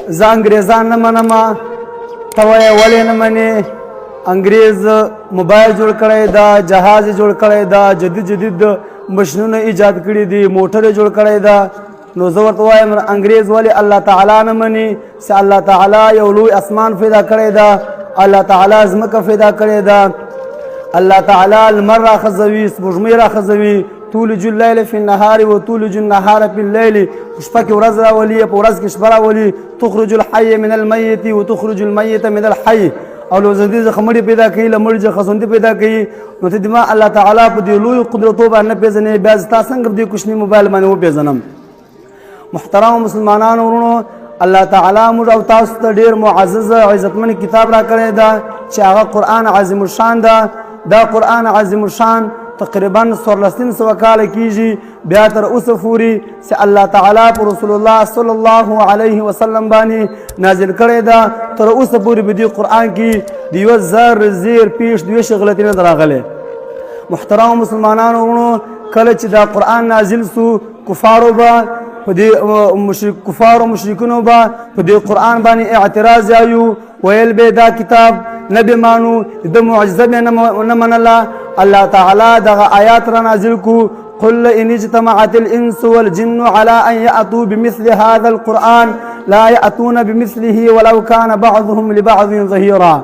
زه انګریزان نه منم. ته وایې ولې نه منې؟ انګریز موبایل جوړ کړی دا، جهاز جوړ کړی دا، جدید مشینونه ایجاد کړي دي، موټر جوړ کړی دا. نو زه ورته وایم انګریز ولې الله تعالی نه مني؟ چې الله تعالی یو لوی اسمان پیدا کړی دا، الله تعالی ځمکه پیدا کړې ده، الله تعالی لمر راخځوي، سپوږمۍ راخځوي. تولج الليل في النهار وتولج النهار في الليل. شپه کې ورځ راولي، په ورځ کې شپه راولي. تخرج الحي من الميت وتخرج الميت من الحي. او لو زندې خمړې پیدا کوي، له مړي خزوندې پیدا کوي. نو ته دما الله تعالی په دې لوی قدرتو باندې پیژنې، بیا ستا څنګه دې کوچني موبایل باندې وپیژنم؟ محترم مسلمانانو ورونو، الله تعالی موږ او تاسو ته ډېر معزز عزتمن کتاب را کړی ده چې هغه قرآن عظیم الشان ده. دا قرآن عظیم الشان تقریبا 1400 کاله کېږي، بیا تر اوسه پورې چې الله تعالی په رسول الله صلی الله علیه وسلم باندې نازل کړی ده. تر اوسه پورې په دې قرآن کې د یوه زیر پیش د یوې غلطي نه ده راغلی. محترم مسلمانانو ورونو، کله چې دا قرآن نازل سو، کفارو به په دې کفارو مشرکینو به په دې قرآن باندې اعتراض یایو، ویل به دا کتاب نه به مانو، د معجزه به نه منله. الله تعالی دغه آیات را نازل کو، قل ان اجتمعت الانس والجن على ان ياتوا بمثل هذا القرآن لا ياتون بمثله ولو كان بعضهم لبعض ظهيرا.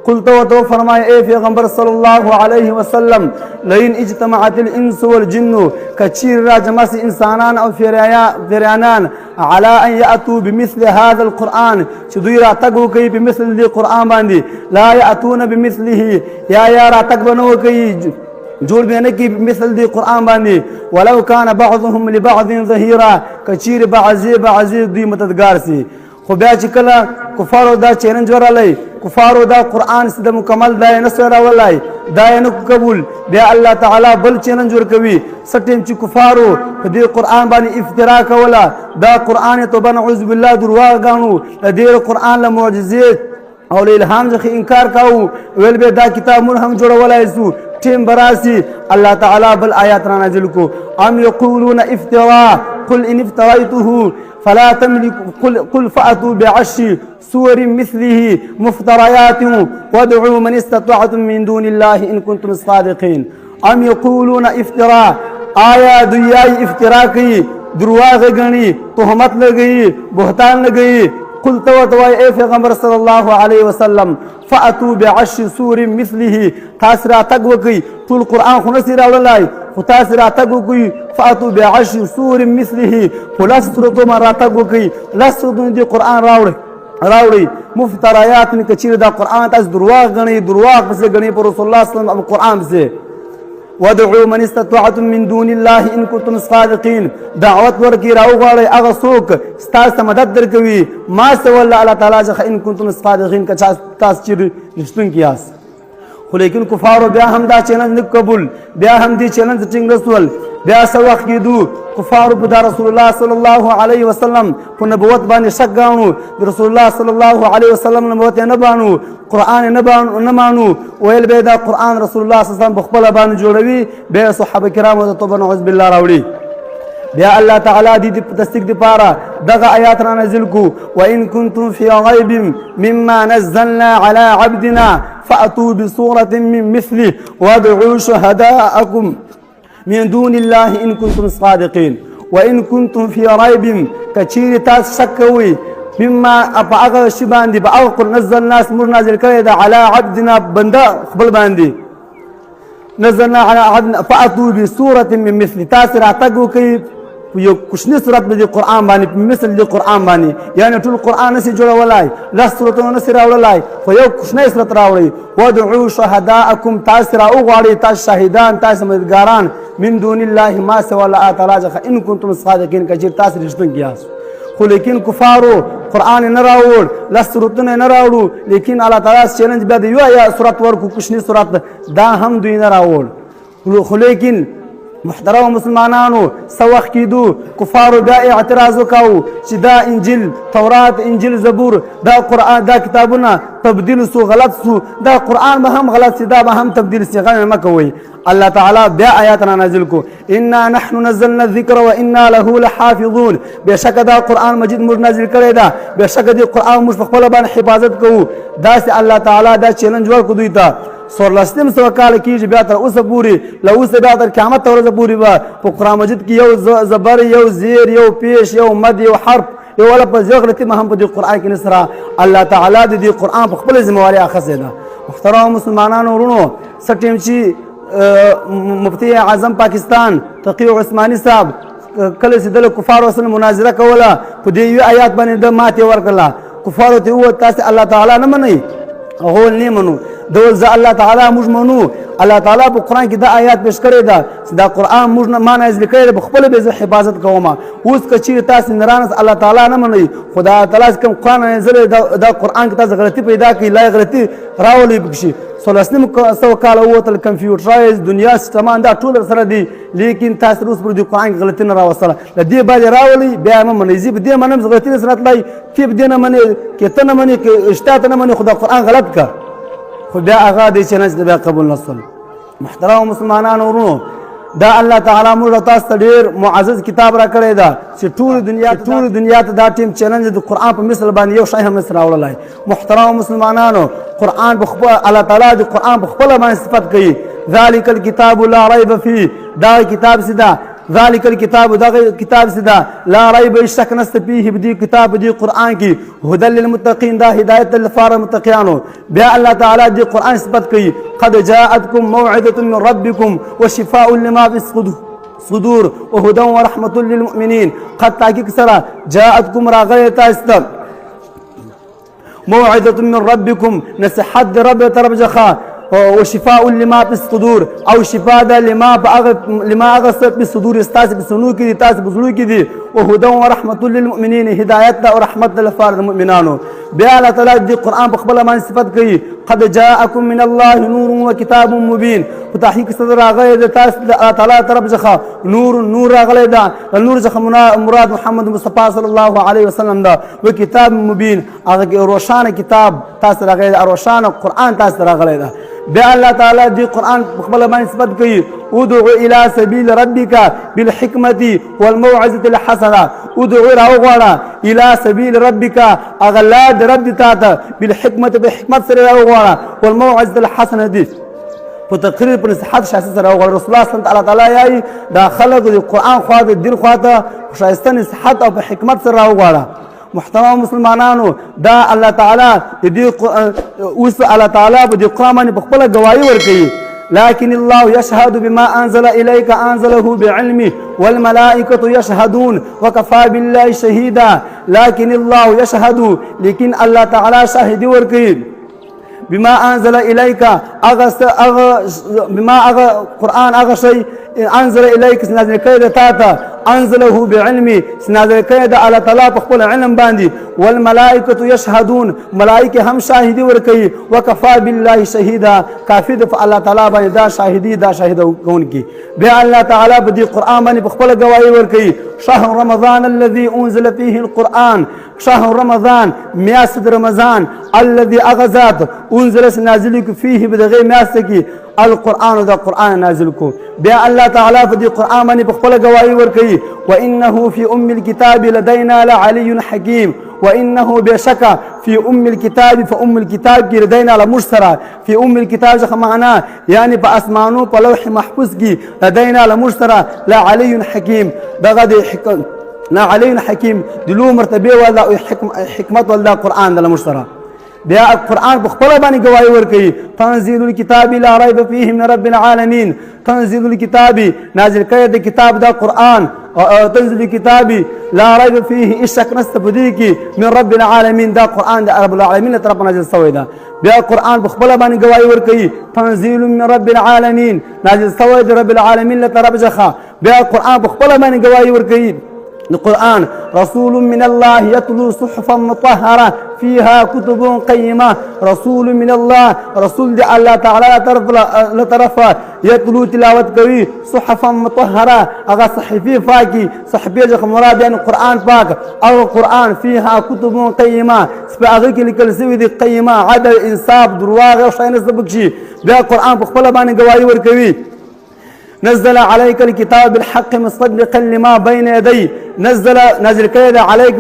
قلت وتو فرمائے اے پیغمبر صلی اللہ علیہ وسلم، لئن اجتمعت الانس والجن، کچیر را جمع سے انسانان او فریانان، على ان یاتوا بمثل هذا القرآن، چھ دوی را تگو کئی بمثل دی قرآن باندی، لا یاتون بمثله، یا را تگ بنو کئی جوړ به نه کی مثل دی قرآن باندې، ولو کان بعضهم لبعض ظهیرا، کچیر بعضی دوی مددگار سی. خو بیا چې کله کفارو دا چیلنج ورلی، کفارو دا قرآن د مکمل دا یې نسو راولی، دا یې نه قبول، بیا الله تعالی بل چیلنج ورکوي. څه ټیم چې کفارو په دې قرآن باندې افترا کوله، دا قرآن یې توبه نعوذ بالله درواغ ګاڼو، د دې قرآن له معجزې او له الهام څخه انکار کاوه، ویل به دا کتاب موږ هم جوړولی سو. ټیم براسي الله تعالی بل آیات را نازل کو، ام یقولون افترا قل ان افتريته فلا تملك قل فأتوا بعشر سور مثله مفتريات وادعوا من استطعتم من دون الله إن كنتم صادقين. أم يقولون افتراء، آیا دویای افترا کی، درواغ گنی، تهمت لگئی، بہتان لگئی. قل توتوای اے پیغمبر صلی اللہ علیہ وسلم، فأتوا بعشر سور مثله، تاسرا تقوکی طول قرآن خنسی راولای، تاسرا تقوکی فأتوا بعشر سور مثله، فلس سورتو من را تقوکی، لس سورتو دی قرآن راوڑی. مفترایات نے کچیر دا قرآن تاس درواغ گنی، دروغ بسے گنی پر رسول اللہ صلی اللہ علیہ وسلم قرآن بسے. وادعوا من استطعتم من دون الله ان كنتم صادقين، دعوت ورکی راو غواړی هغه څوک ستاسو مدد درکوي ما سوى الله تعالی څخه ان كنتم صادقين، که تاسو چې رښتونکي یاست. خو لیکن کفارو بیا هم دا چیلنج نه قبول، بیا هم دې چیلنج ټینګ رسول. بیا څه وخت کېدو کفارو په رسول الله صلی الله علیه وسلم په نبوت باندې شک ګاڼو، رسول الله صلی الله علیه وسلم نبوت نه بانو، قرآن نه مانو، ویل به دا قرآن رسول الله صلی الله علیه وسلم په خپل باندې جوړوي، بیا صحابه کرامو ته توبه نعوذ بالله راوړي. بیا الله تعالی دې تصدیق لپاره دغه آیات را نازل کو، وان کنتم فی غیب مما نزلنا علی عبدنا فأتوا بسورة من مثله وادعوا شهداءكم من دون الله إن كنتم صادقين. وإن كنتم في ريب، كثير تاس شكوي مما أبعغ شباندي بأوقر نزل الناس مر نازل كريدا على عبدنا بندا قبل باندي، نزلنا على عبدنا فأتوا بسورة من مثله، تاس راتقوا كيف یو کوچنی صورت د قرآن باندې مثل د قرآن باندې، یعنی ټول قرآن نسی جوړولای، لس سورتونه نسی راوړلای، خو یو کوچنی صورت راوړي. وادعوا شهداءکم، تاسو راوغواړئ تاسو شاهدان، تاسو مددګاران، من دون الله ما سوى الله تعالی څخه ان کنتم صادقین، که چېرې تاسو رښتونکي یاست. خو لیکن کفارو قرآن نه راوړ، لس سورتونه نه راوړو، لیکن الله تعالی چیلنج بیا د یو یا صورت ورکو کوچنی صورت، دا هم دوی نه راوړ. خو لیکن محترم مسلمانانو سوخ کیدو کفارو بیا اعتراض وکاو چې دا انجیل تورات انجیل زبور دا قرآن دا کتابونه تبدیل سو غلط سو دا قرآن به هم غلط سي دا به هم تبدیل سي غلط مه کوئ الله تعالی بیا آیاتنا نازل کو انا نحن نزلنا الذکر وانا له لحافظون بشک دا قرآن مجید موږ نازل کړی دا بشک دا قرآن موږ په خپل باندې حفاظت کوو دا سي الله تعالی دا چیلنج ورکو دوی ته څوارلسم سوه کاله کېږي بیا تر اوسه پورې له اوسه بیا تر قیامت ورځې پورې به په قرآن مجید کې یو زبر یو زیر یو پیش یو مد یو حرف یو لفظ یو غلطي هم په دې قرآن کې نسره الله تعالی د دې قرآن په خپله ذمهواري اخیستې ده محترم مسلمانانو ورونو څه ټیم چې مفتي اعظم پاکستان تقي عثماني صاحب کله چې د کفارو سره مناظره کوله په دې یو آیات باندې د ماتې ورکړله کفارو ته وویل تاسې الله تعالی نه منئ هغه نه منو دول زه الله تعالی موږ منو الله تعالی په قرآن کې دا آیات پیش کړی ده چې دا قرآن موږ نه ما نازل کړی ده په خپله به زه حفاظت کوم اوس که چیرې تاسې نرانس الله تعالی نه منئ خو دا تعالی چې کوم قرآن نازلی دا قرآن کې تاسې غلطي پیدا کړئ لا غلطي راولئ پکښې څوارلسم سوه کاله ووتل کمپیوټرایز دنیا سیسټمان دا ټول سره دي لیکن تاسې اوس پر دې قرآن کې غلطي نه راوستله له دې باندې راولئ بیا یې مه منئ زه په دې منم چې غلطي نه سره تلئ ته په دې نه منې که ته نه منې که اشتا ته نه منې خو دا قرآن غلط که خو بیا هغه دی چلنج د بیا قبول نه شول محترم مسلمانانو ورونو دا الله تعالی موږ تاسو ته ډېر معزز کتاب را کړی ده چې ټول دنیا ته دا ټیم چلنج د قرآن په مثل باندې یو شی هم نسي راوړلی محترم مسلمانانو قرآن په خپل الله تعالی د قرآن په خپله باندې صفت کوي ذلک الکتاب لا ریب فیه دا کتاب سیده ذلك الكتاب دا کتاب سدا لا ريب شک نست فيه بدی کتاب بدی قرآن کی هدى للمتقين دا هدایت للفار متقیانو بیا الله تعالی دی قرآن صفت کوي قد جاءتكم موعظة من ربكم وشفاء لما في الصدور وهدى ورحمة للمؤمنين قد تحقیق سره جاءتكم راغیت است موعظة من ربكم نصحت رب تربجخا وشفاء لما في الصدور او شفاء ده لما اغسط في الصدور استاس بسنو کې دي تاسو بزلو کې دي وهدى ورحمة للمؤمنين هدايت او رحمت للفار المؤمنانو بیا الله تعالی دې قرآن په خپل باندې صفت کوي قد جاءكم من الله نور وكتاب مبين په تحقیق صدر راغلی د تاسو الله تعالی طرف څخه نور راغلی ده نور څخه مراد محمد مصطفی صلی الله علیه وسلم ده و کتاب مبین هغه روشانه کتاب تاسو راغلی ده روشانه قرآن تاسو راغلی ده بیا الله تعالی دی قرآن خپل باندې صفت کوي ادعو الى سبيل ربك بالحكمه والموعظه الحسنه ادعو راغواړه الى سبيل ربك اغلاد رب ته بالحكمه بحکمت سره راغواړه والموعظه الحسنه دي په تقریر په نصيحت شاسته سره راغواړه رسول الله صلی الله تعالی یای دا خلق د قرآن خوا د دین خوا ته شایسته نصيحت او په حکمت سره راغواړه محترم مسلمانانو دا الله تعالی دې اوس الله تعالی په دې قرآن باندې خپل گواہی ورکوي لكن الله يشهد بما أنزل إليك أنزله بعلمه والملائكة يشهدون وكفى بالله شهيدا لكن الله يشهد لكن الله تعالى شاهد وركي بما أنزل إليك بما قرآن شيء أنزل إليك سنازل كيدا تاتا أنزله بعلمي سنازل كيدا على طلاق خپل علم باندي والملائكة يشهدون ملائكة هم شاهدي وركي وكفى بالله شهيدا كافي دف الله تعالى باندې دا شاهدي دا شاهد كونكي بیا الله تعالى بدي قرآن باندې خپل گواہی ورکي شهر رمضان الذي أنزل فيه القرآن شهر رمضان میاشت رمضان الذي أغزات أنزل نازلك فيه بدغي میاشت القرآن دا قرآن نازل کو بیا الله تعالی په دې قرآن باندې خپل گواہی ورکړي وانه في الكتاب لدينا لعلي حكيم وانه بشك في الكتاب فام الكتاب کې لدينا لمشترى في الكتاب څخه معنا یعنی په اسمانو په لوح محفوظ کې لدينا لمشترى لعلي حكيم دغه د لعلي حكيم دلو مرتبه ولا حکمت ولا قرآن د لمشترى بیا قرآن په خپل باندې گواہی ورکړي تنزيل الكتاب لا ريب فيه من رب العالمين تنزيل الكتاب نازل کړی د کتاب دا قرآن تنزيل الكتاب لا ريب فيه اشک نست بدی کی من رب العالمين دا قرآن د رب العالمین طرف نازل شوی دا بیا قرآن په خپل باندې گواہی ورکړي تنزيل من رب العالمين نازل شوی د رب العالمین طرف ځخه بیا قرآن په خپل باندې گواہی ورکړي القرآن رسول من الله يتلو صحفا مطهرة فيها كتب قيمة. رسول من الله، رسول دي الله تعالى لطرفه يتلو تلاوت قوي صحفا مطهرة اغا صحفي فاكي صحفي جخ مراد يعني قرآن پاک او قرآن فيها كتب قيمة سباغي لكل سوي دي قيمة عدل انصاف درواغ وشاين سبكشي بیا قرآن بخبلا باني قوائي وركوي. نزل عليك الكتاب بالحق مصدقا لما بين يديه. نزل كذا عليك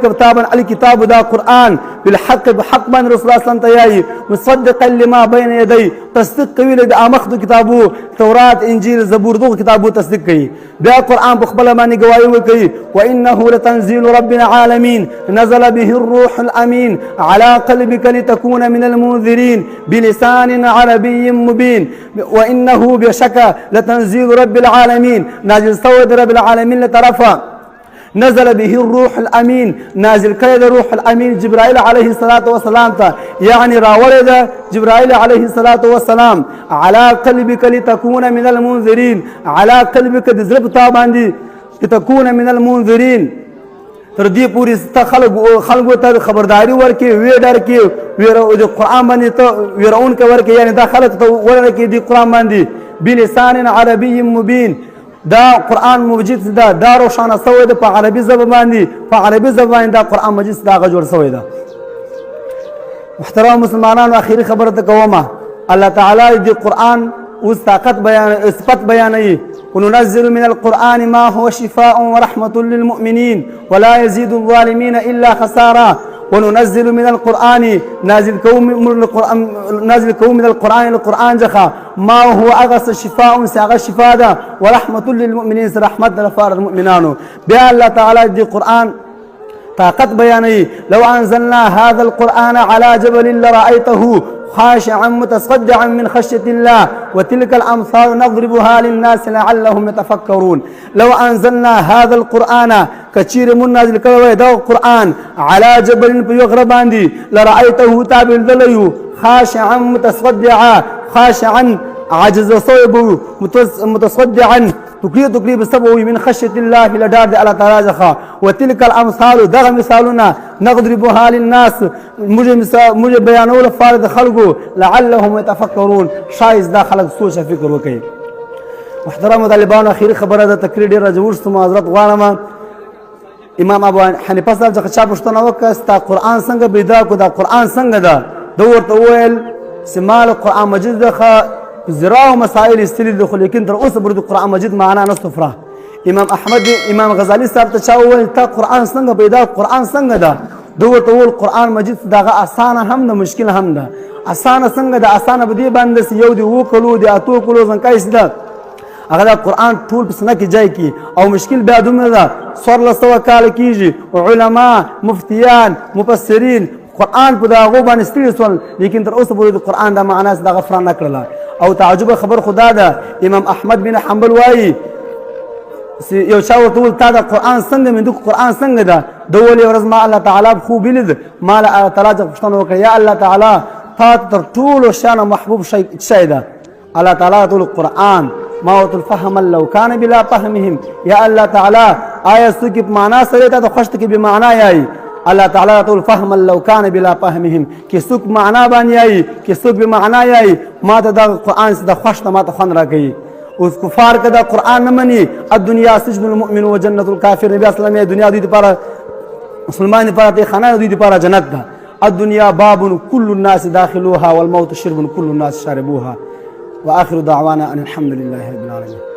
كتابا الكتاب دا قرآن بالحق بحق من رسول الله صلى الله عليه وسلم مصدقا لما بين يديه تصديق قوي دا امخذ كتابه توراة انجيل زبور دو كتابه تصديق قوي بیا قرآن بخبلا باني قوائي وكي وانه لتنزيل رب العالمين نزل به الروح الامين على قلبك لتكون من المنذرين بلسان عربي مبين. وانه بشك لتنزيل رب العالمين نازل سود رب العالمين لطرفه نزل به الروح الامين نازل كيد الروح الامين جبرائيل عليه الصلاه والسلام يعني راولد جبرائيل عليه الصلاه والسلام على قلبك لتكون من المنذرين على قلبك دزرب تاباندي لتكون من المنذرين تر دې پوری ست خلق ته خبرداري ورکي ویډر کې ویره د قران باندې ته ویرون کې ورکي يعني دا خلق ته ورکي دي قران باندې بلسان عربي مبين دا قرآن مجید دا روشانه سوی ده په عربي ژبه باندې په عربي ژبه باندې دا قرآن مجید دا غ جوړ سوی ده. محترم مسلمانانو اخیری خبره ته کومه الله تعالی دې قرآن اوس طاقت بیان صفت بیانوي وننزل من القرآن ما هو شفاء ورحمة للمؤمنين ولا يزيد الظالمين إلا خسارا. وننزل من القرآن نازل كوم من القرآن جخا ما هو أغس شفاء ساغ شفاء ورحمة للمؤمنين رحمة لفار المؤمنان. بيا الله تعالى دي قرآن طاقت بياني لو أنزلنا هذا القرآن على جبل لرأيته خاشعا متصدعا من خشية الله وتلك الأمثال نضربها للناس لعلهم يتفكرون. لو أنزلنا هذا القرآن كثير من نازل كوي دو القرآن على جبل بيغربان دي لرأيته تابل دليو خاشعا متصدعا خاشعا عاجز صوبه متصدعا تقريب سبوي من خشية الله لدار على تراجخا. وتلك الأمثال دغ مثالنا نضربها للناس مجھے بیانو لفارد خلقو لعلهم يتفكرون شايز دا خلق سوچ فکر وکي. محترم طالبان اخیری خبره ده تقریر ډیر راجورست معذرت غواړم. امام ابو حنیفه صاحب څخه چا پوښتنه وکړه ستا قرآن څنګه پیدا کو دا قرآن څنګه ده د ورته وویل سمال قرآن مجید ده زراو مسائل استلی ده خو لیکن تر اوسه پورې د قرآن مجید معنا نه سفره. امام احمد امام غزالی صاحب ته چا وویل تا قرآن څنګه پیدا قرآن څنګه ده د ورته وویل قرآن مجید دغه اسانه هم ده مشکل هم ده. اسانه څنګه ده اسانه به دې باندې یو دی و کلو دی اتو کلو څنګه ده هغه د قرآن ټول په سنه کې ځای کی او مشکل بیا دومره ده 1400 کال کېږي علما مفتیان مفسرین قرآن په دغه باندې ستړي سول لیکن تر اوسه پورې د قرآن د معنا دغه فران نه کړله. او تعجب خبر خدا ده امام احمد بن حنبل وایي یو چا ورته وویل تا د قرآن څنګه مې د قرآن څنګه ده د ولې ورځ ما الله تعالی خوب لید ما له الله تعالی څخه پوښتنه وکړه یا الله تعالی تا تر ټولو شان محبوب شی ده الله تعالی ټول قرآن ما الفهم لو كان بلا فهمهم يا الله تعالى آية سكب معنا سريتا تخشت کی بمعنى ياي الله تعالى تقول فهم لو كان بلا فهمهم كي سوق معنا بان ياي كي سوق بمعنى ياي ما تدا القرآن سدا خشت ما تخن راكي اوس کفار کدا قرآن نمني الدنيا سجن المؤمن وجنة الكافر نبي اسلامي دنیا دوی لپاره مسلمان لپاره خانه دوی لپاره جنت ده. الدنيا باب كل الناس داخلوها والموت شرب كل الناس شاربوها. واخر دعوانا ان الحمد لله رب العالمين.